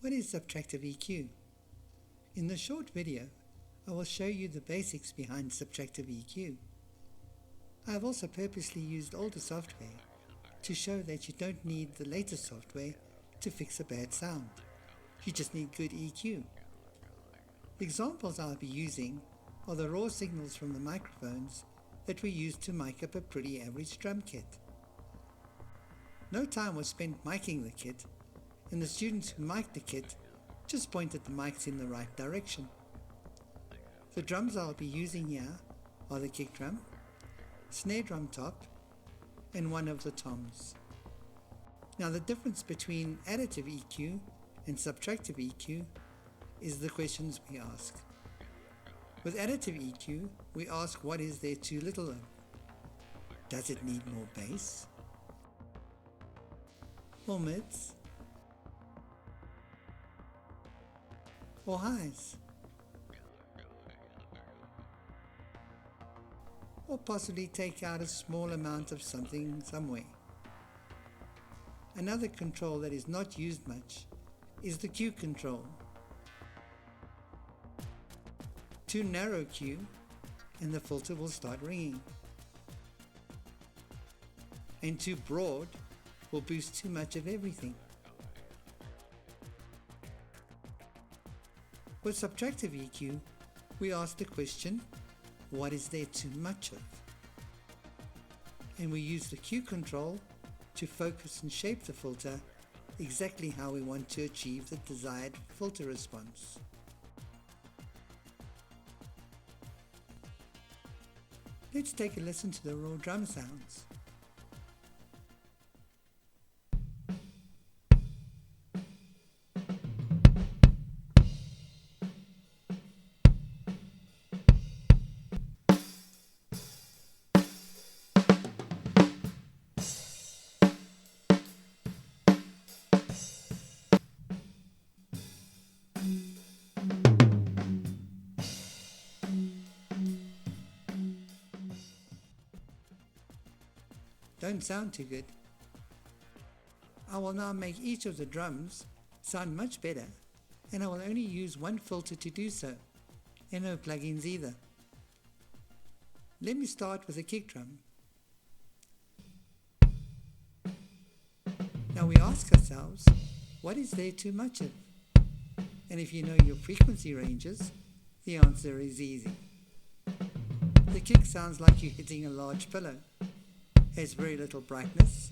What is subtractive EQ? In this short video, I will show you the basics behind subtractive EQ. I have also purposely used older software to show that you don't need the latest software to fix a bad sound. You just need good EQ. The examples I'll be using are the raw signals from the microphones that we use to mic up a pretty average drum kit. No time was spent miking the kit, and the students who mic'd the kit just pointed the mics in the right direction. The drums I'll be using here are the kick drum, snare drum top, and one of the toms. Now the difference between additive EQ and subtractive EQ is the questions we ask. With additive EQ, we ask what is there too little of? Does it need more bass? Or mids? Or highs? Or possibly take out a small amount of something somewhere. Another control that is not used much is the Q control. Too narrow Q and the filter will start ringing. And too broad will boost too much of everything. With subtractive EQ, we ask the question, what is there too much of? And we use the Q control to focus and shape the filter exactly how we want to achieve the desired filter response. Let's take a listen to the raw drum sounds. Don't sound too good. I will now make each of the drums sound much better, and I will only use one filter to do so, and no plugins either. Let me start with a kick drum. Now we ask ourselves, what is there too much of? And if you know your frequency ranges, the answer is easy. The kick sounds like you're hitting a large pillow. Has very little brightness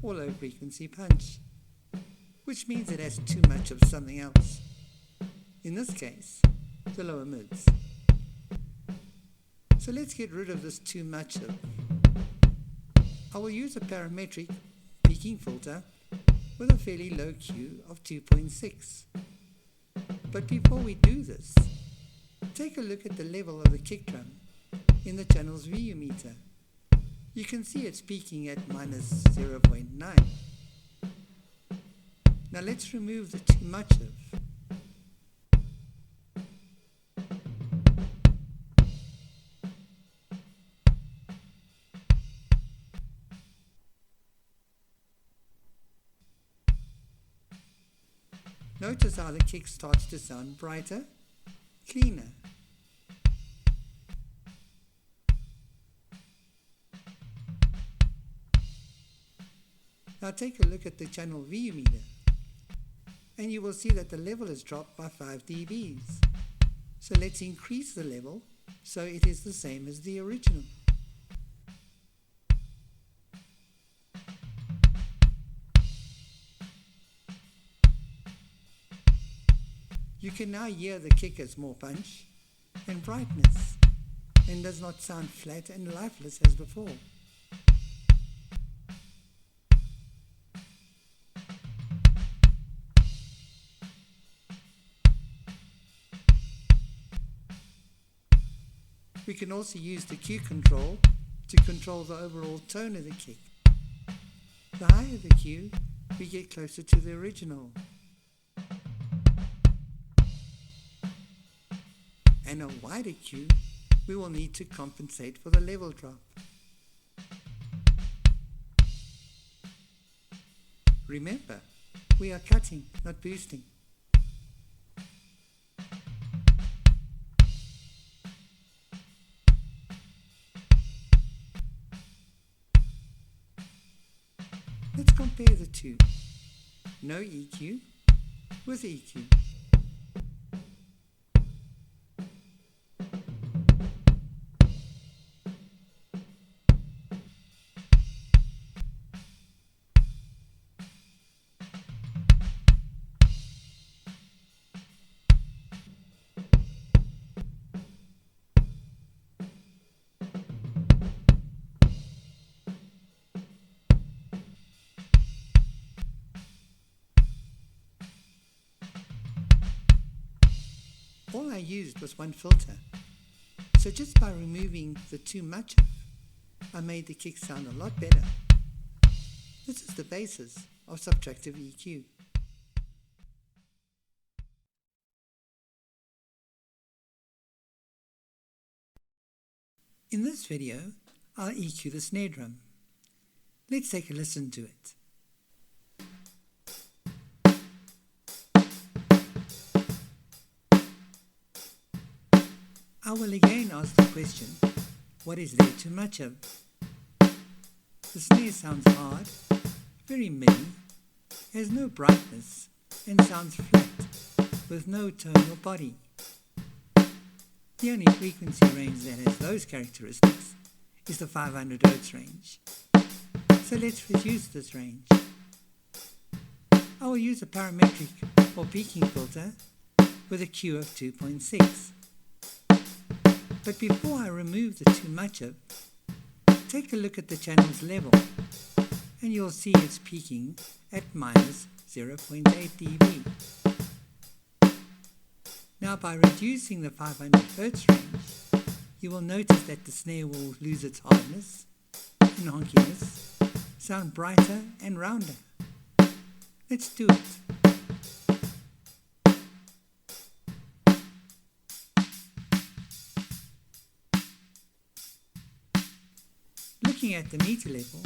or low frequency punch, which means it has too much of something else. In this case, the lower mids. So let's get rid of this too much of. I will use a parametric peaking filter with a fairly low Q of 2.6. But before we do this, take a look at the level of the kick drum in the channel's VU meter. You can see it's peaking at minus 0.9. Now let's remove the too much of. Notice how the kick starts to sound brighter, cleaner. Now take a look at the channel VU meter, and you will see that the level has dropped by 5 dBs. So let's increase the level so it is the same as the original. You can now hear the kick has more punch and brightness, and does not sound flat and lifeless as before. We can also use the Q control to control the overall tone of the kick. The higher the Q, we get closer to the original. And a wider Q, we will need to compensate for the level drop. Remember, we are cutting, not boosting. compare the two. No EQ with EQ. All I used was one filter, so just by removing the too much of, I made the kick sound a lot better. This is the basis of subtractive EQ. In this video, I'll EQ the snare drum. Let's take a listen to it. I will again ask the question, what is there too much of? The snare sounds hard, very midi, has no brightness, and sounds flat, with no tone or body. The only frequency range that has those characteristics is the 500 Hz range. So let's reduce this range. I will use a parametric or peaking filter with a Q of 2.6. But before I remove the too much of, take a look at the channel's level, and you'll see it's peaking at minus 0.8 dB. Now by reducing the 500 Hz range, you will notice that the snare will lose its hardness and honkiness, sound brighter and rounder. Let's do it. Looking at the meter level,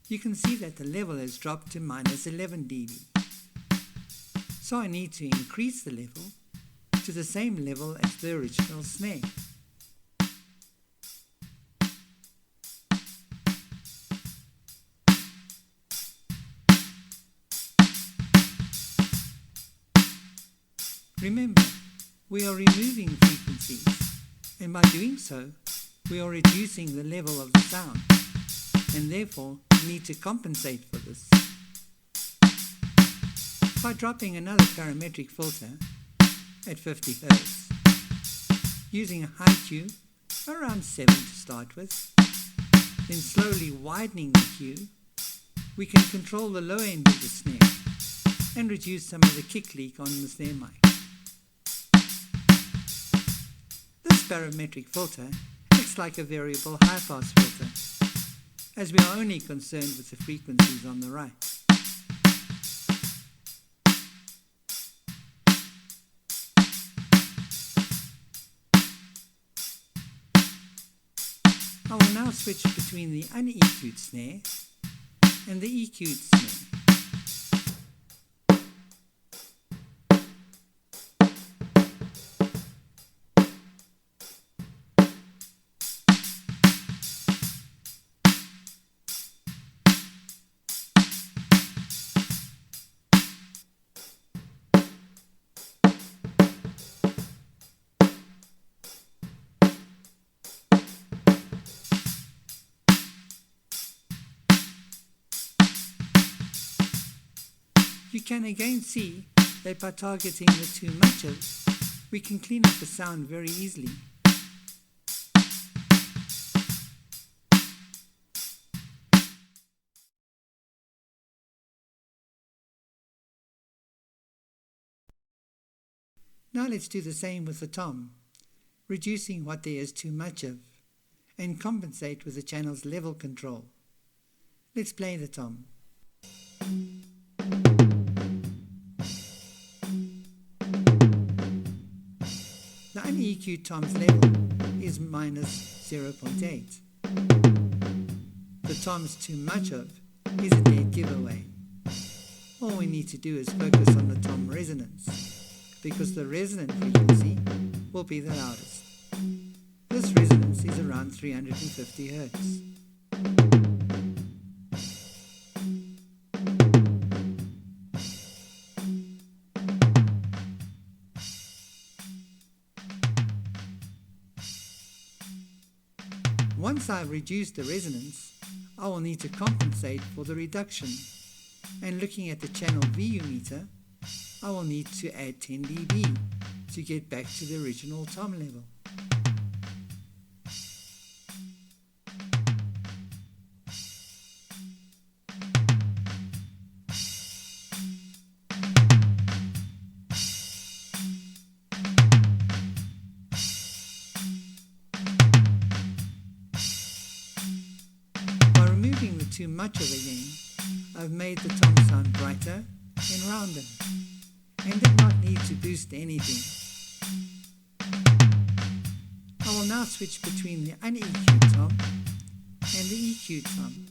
you can see that the level has dropped to minus 11 dB. So I need to increase the level to the same level as the original snare. Remember, we are removing frequencies, and by doing so, we are reducing the level of the sound, and therefore need to compensate for this. By dropping another parametric filter at 50 Hz, using a high Q around 7 to start with, then slowly widening the Q, we can control the low end of the snare and reduce some of the kick leak on the snare mic. This parametric filter acts like a variable high-pass filter, as we are only concerned with the frequencies on the right. I will now switch between the un-EQ'd snare and the EQ'd snare. You can again see that by targeting the too much of, we can clean up the sound very easily. Now let's do the same with the tom, reducing what there is too much of, and compensate with the channel's level control. Let's play the tom. The un-EQ'd tom's level is minus 0.8. The tom's too much of is a dead giveaway. All we need to do is focus on the tom resonance, because the resonant frequency will be the loudest. This resonance is around 350 Hz. Once I've reduced the resonance, I will need to compensate for the reduction, and looking at the channel VU meter, I will need to add 10 dB to get back to the original tom level. By removing the too much of the gain, I've made the tom sound brighter and rounder, and did not need to boost anything. I will now switch between the un-EQ'd tom and the EQ'd tom.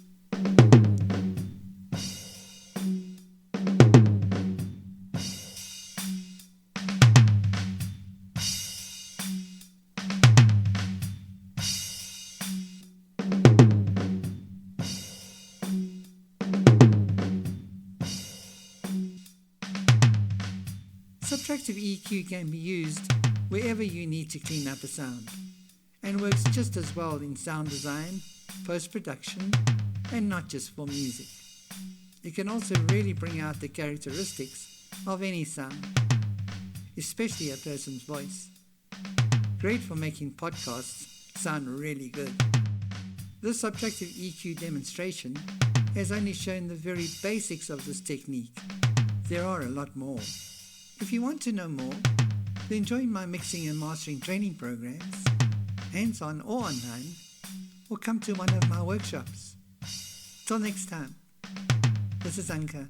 Subtractive EQ can be used wherever you need to clean up a sound, and works just as well in sound design, post-production, and not just for music. It can also really bring out the characteristics of any sound, especially a person's voice. Great for making podcasts sound really good. This subtractive EQ demonstration has only shown the very basics of this technique. There are a lot more. If you want to know more, then join my mixing and mastering training programs, hands-on or online, or come to one of my workshops. Till next time, this is Anka.